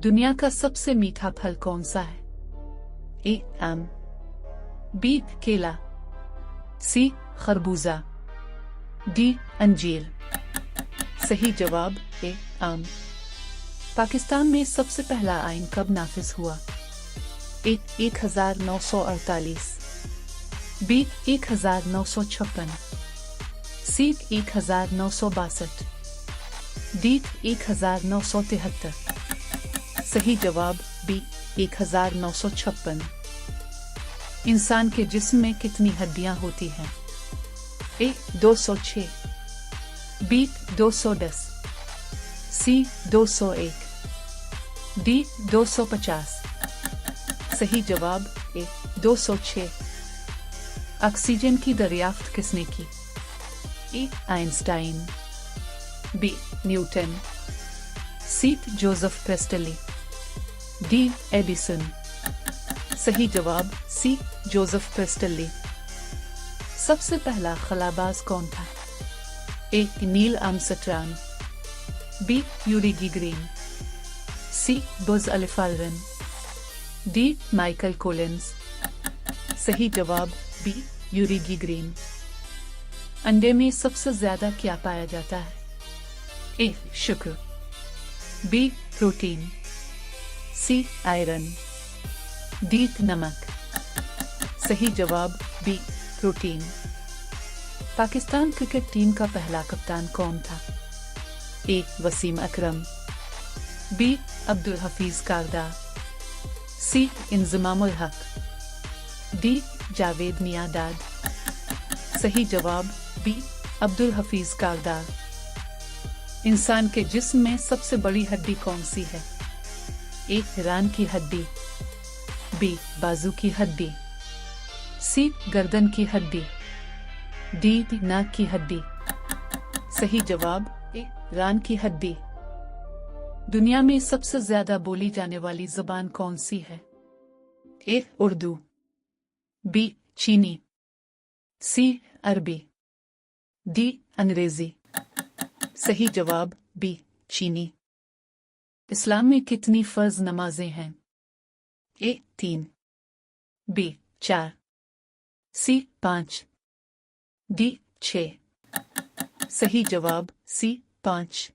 दुनिया का सबसे मीठा फल कौन सा है? ए आम, बी केला, सी खरबूजा, डी अंजीर। सही जवाब ए आम। पाकिस्तान में सबसे पहला आइन कब नाफिज हुआ? ए 1948, बी 1956, सी 1962, डी 1973। सही जवाब बी 1956। इंसान के जिस्म में कितनी हड्डियां होती हैं? ए 206, बी 210, सी 201, डी 250। सही जवाब ए 206। ऑक्सीजन की दरियाफ्त किसने की? ए आइंस्टाइन, बी न्यूटन, सी जोसेफ प्रेस्टली, डी एडिसन। सही जवाब सी जोसेफ प्रेस्टली। सबसे पहला खलाबाज कौन था? A Neil Armstrong, B Yuri Gagarin, C Buzz Aldrin, D Michael Collins. सही जवाब बी यूरी गैगरिन। अंडे में सबसे ज्यादा क्या पाया जाता है? A sugar, B protein, C iron, D नमक। सही जवाब B protein. Pakistan cricket team का पहला कप्तान कौन था? A Wasim Akram, B Abdul Hafeez Kardar, C Inzamamul Haq, D Javed Miandad. सही जवाब बी अब्दुल हफीज कारदार। इंसान के जिस्म में सबसे बड़ी हड्डी कौन सी है? ए रान की हड्डी, बी बाजू की हड्डी, सी गर्दन की हड्डी, डी नाक की हड्डी। सही जवाब ए रान की हड्डी। दुनिया में सबसे ज्यादा बोली जाने वाली जुबान कौन सी है? ए उर्दू, बी चीनी, सी अरबी, डी अंग्रेजी। सही जवाब बी चीनी। इस्लाम में कितनी फर्ज नमाजें हैं? ए 3, बी 4, सी 5, डी 6। सही जवाब सी 5।